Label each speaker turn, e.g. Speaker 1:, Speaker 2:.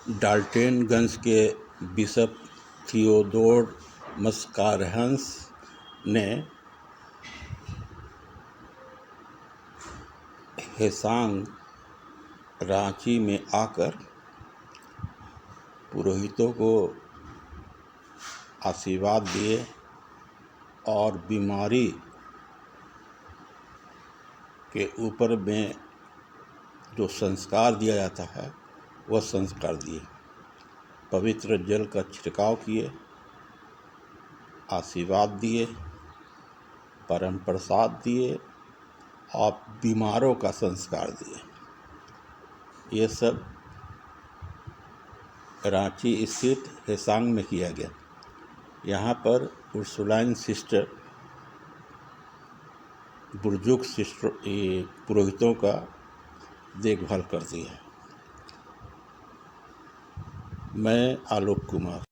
Speaker 1: डाल्टनगंज के bishop Theodore मस्कारहंस ने हेसांग रांची में आकर पुरोहितों को आशीर्वाद दिए और बीमारी के ऊपर में जो संस्कार दिया जाता है वह संस्कार दिए, पवित्र जल का छिड़काव किए, आशीर्वाद दिए, परम प्रसाद दिए और बीमारों का संस्कार दिए। ये सब रांची स्थित हेसांग में किया गया। यहाँ पर उर्सुलाइन सिस्टर बुजुर्ग सिस्टर पुरोहितों का देखभाल करती है। मैं आलोक कुमार।